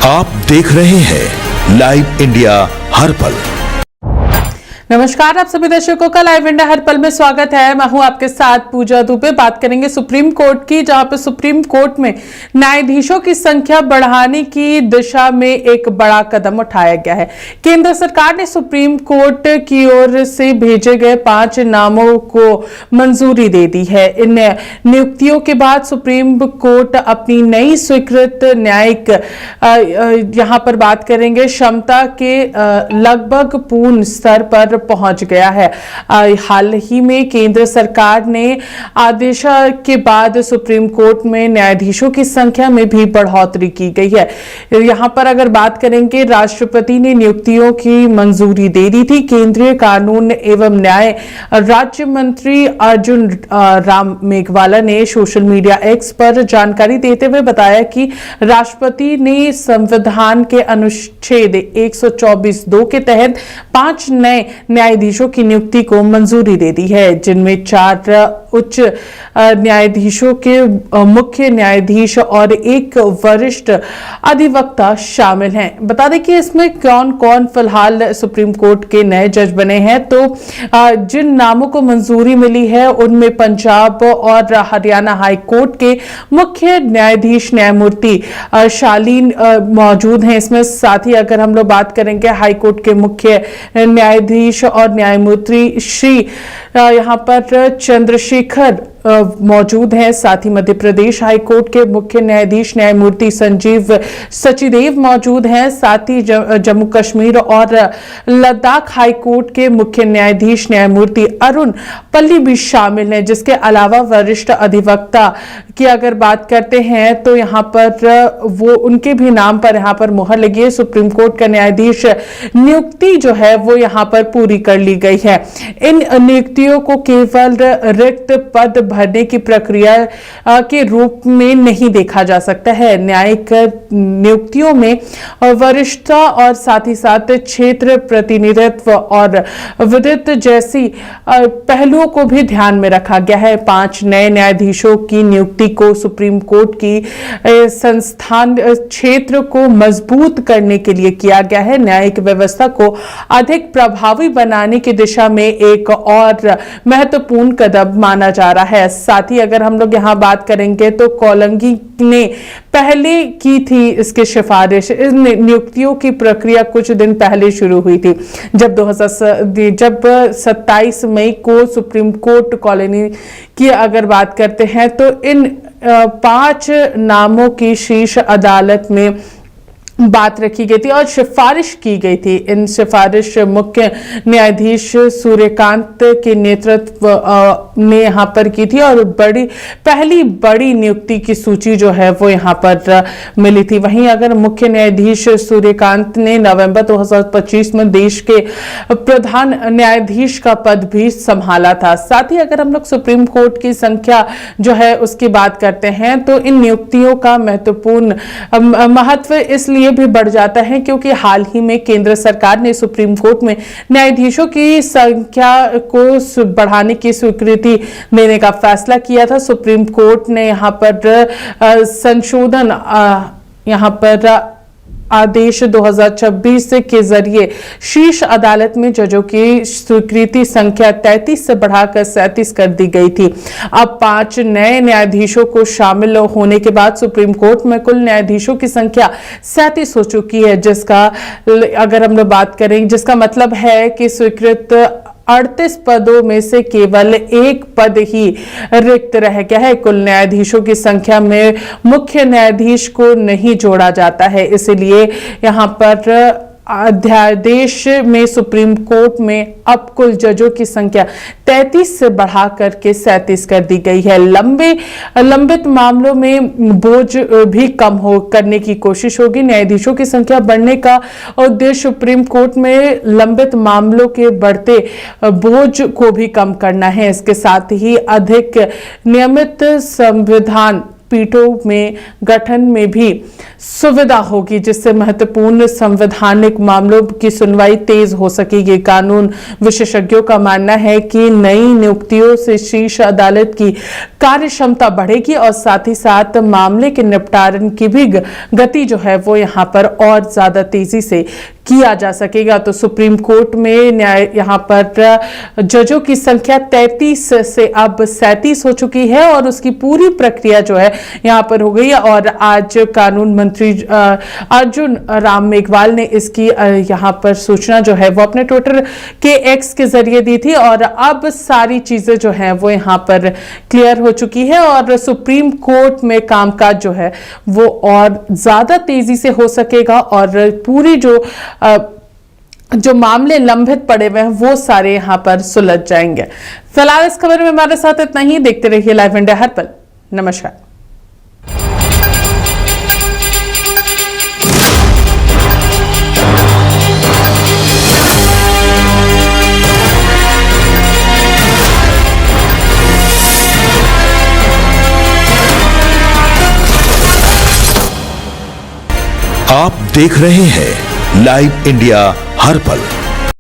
आप देख रहे हैं लाइव इंडिया हर पल। नमस्कार, आप सभी दर्शकों का लाइव इंडिया हर पल में स्वागत है। मैं हूं आपके साथ पूजा दुबे। बात करेंगे सुप्रीम कोर्ट की, जहां पर सुप्रीम कोर्ट में न्यायाधीशों की संख्या बढ़ाने की दिशा में एक बड़ा कदम उठाया गया है। केंद्र सरकार ने सुप्रीम कोर्ट की ओर से भेजे गए 5 नामों को मंजूरी दे दी है। इन नियुक्तियों के बाद सुप्रीम कोर्ट अपनी नई स्वीकृत न्यायिक यहां पर बात करेंगे क्षमता के लगभग पूर्ण स्तर पर पहुंच गया है। हाल ही में केंद्र सरकार ने आदेश के बाद सुप्रीम कोर्ट में न्यायाधीशों की संख्या में भी बढ़ोतरी की गई है। यहां पर अगर बात करेंगे, राष्ट्रपति ने नियुक्तियों की मंजूरी दे दी थी। केंद्रीय कानून एवं न्याय राज्य मंत्री अर्जुन राम मेघवाला ने सोशल मीडिया एक्स पर जानकारी देते हुए बताया कि राष्ट्रपति ने संविधान के अनुच्छेद 124(2) के तहत 5 नए न्यायाधीशों की नियुक्ति को मंजूरी दे दी है, जिनमें 4 उच्च न्यायाधीशों के मुख्य न्यायाधीश और 1 वरिष्ठ अधिवक्ता शामिल हैं। बता दें कि इसमें कौन कौन फिलहाल सुप्रीम कोर्ट के नए जज बने हैं। तो जिन नामों को मंजूरी मिली है उनमें पंजाब और हरियाणा हाई कोर्ट के मुख्य न्यायाधीश न्यायमूर्ति शालीन मौजूद हैं। इसमें साथ ही अगर हम लोग बात करेंगे हाई कोर्ट के मुख्य न्यायाधीश और न्यायमूर्ति श्री यहाँ पर चंद्रशेखर मौजूद हैं। साथ ही मध्य प्रदेश हाई कोर्ट के मुख्य न्यायाधीश न्यायमूर्ति संजीव सचदेव मौजूद हैं। साथ ही जम्मू कश्मीर और लद्दाख हाई कोर्ट के मुख्य न्यायाधीश न्यायमूर्ति अरुण पल्ली भी शामिल हैं। जिसके अलावा वरिष्ठ अधिवक्ता की अगर बात करते हैं तो यहाँ पर वो उनके भी नाम पर यहाँ पर मुहर लगी है। सुप्रीम कोर्ट का न्यायाधीश नियुक्ति जो है वो यहाँ पर पूरी कर ली गई है। इन नियुक्तियों को केवल रिक्त पद भरने की प्रक्रिया के रूप में नहीं देखा जा सकता है। न्यायिक नियुक्तियों में वरिष्ठता और साथ ही साथ क्षेत्र प्रतिनिधित्व और विदित जैसी पहलुओं को भी ध्यान में रखा गया है। 5 नए न्यायाधीशों की नियुक्ति को सुप्रीम कोर्ट की संस्थान क्षेत्र को मजबूत करने के लिए किया गया है। न्यायिक व्यवस्था को अधिक प्रभावी बनाने की दिशा में एक और महत्वपूर्ण कदम माना जा रहा है। साथ ही अगर हम लोग यहाँ बात करेंगे तो कोलंगी ने पहले की थी इसकी सिफारिश। इस नियुक्तियों की प्रक्रिया कुछ दिन पहले शुरू हुई थी, जब 27 मई को सुप्रीम कोर्ट कॉलोनी की अगर बात करते हैं तो इन 5 नामों की शीर्ष अदालत में बात रखी गई थी और सिफारिश की गई थी। इन सिफारिश मुख्य न्यायाधीश सूर्यकांत के नेतृत्व ने यहाँ पर की थी और पहली बड़ी नियुक्ति की सूची जो है वो यहाँ पर मिली थी। वहीं अगर मुख्य न्यायाधीश सूर्यकांत ने नवंबर 2025 में देश के प्रधान न्यायाधीश का पद भी संभाला था। साथ ही अगर हम लोग सुप्रीम कोर्ट की संख्या जो है उसकी बात करते हैं तो इन नियुक्तियों का महत्वपूर्ण महत्व इसलिए भी बढ़ जाता है क्योंकि हाल ही में केंद्र सरकार ने सुप्रीम कोर्ट में न्यायाधीशों की संख्या को बढ़ाने की स्वीकृति देने का फैसला किया था। सुप्रीम कोर्ट ने यहाँ पर संशोधन यहाँ पर आदेश 2026 के जरिए शीर्ष अदालत में जजों की स्वीकृति संख्या 33 से बढ़ाकर 37 कर दी गई थी। अब 5 नए न्यायाधीशों को शामिल होने के बाद सुप्रीम कोर्ट में कुल न्यायाधीशों की संख्या 37 हो चुकी है, जिसका अगर हम लोग बात करें जिसका मतलब है कि स्वीकृत 38 पदों में से केवल 1 पद ही रिक्त रह गया है। कुल न्यायाधीशों की संख्या में मुख्य न्यायाधीश को नहीं जोड़ा जाता है, इसलिए यहाँ पर अध्यादेश में सुप्रीम कोर्ट में अब कुल जजों की संख्या 33 से बढ़ा करके 37 कर दी गई है। लंबित मामलों में बोझ भी कम करने की कोशिश होगी। न्यायाधीशों की संख्या बढ़ने का उद्देश्य सुप्रीम कोर्ट में लंबित मामलों के बढ़ते बोझ को भी कम करना है। इसके साथ ही अधिक नियमित संविधान पीठों में गठन में भी सुविधा होगी, जिससे महत्वपूर्ण संवैधानिक मामलों की सुनवाई तेज हो सकेगी। कानून विशेषज्ञों का मानना है कि नई नियुक्तियों से शीर्ष अदालत की कार्य क्षमता बढ़ेगी और साथ ही साथ मामले के निपटान की भी गति जो है वो यहाँ पर और ज्यादा तेजी से किया जा सकेगा। तो सुप्रीम कोर्ट में न्याय यहाँ पर जजों की संख्या 33 से अब 37 हो चुकी है और उसकी पूरी प्रक्रिया जो है यहाँ पर हो गई है। और आज कानून मंत्री अर्जुन राम मेघवाल ने इसकी यहाँ पर सूचना जो है वो अपने ट्विटर के एक्स के जरिए दी थी और अब सारी चीजें जो है वो यहाँ पर क्लियर हो चुकी है और सुप्रीम कोर्ट में कामकाज जो है वो और ज्यादा तेजी से हो सकेगा और पूरी जो मामले लंबित पड़े हुए हैं वो सारे यहां पर सुलझ जाएंगे। फिलहाल इस खबर में हमारे साथ इतना ही। देखते रहिए लाइव इंडिया हर पल। नमस्कार। आप देख रहे हैं लाइव इंडिया हर पल।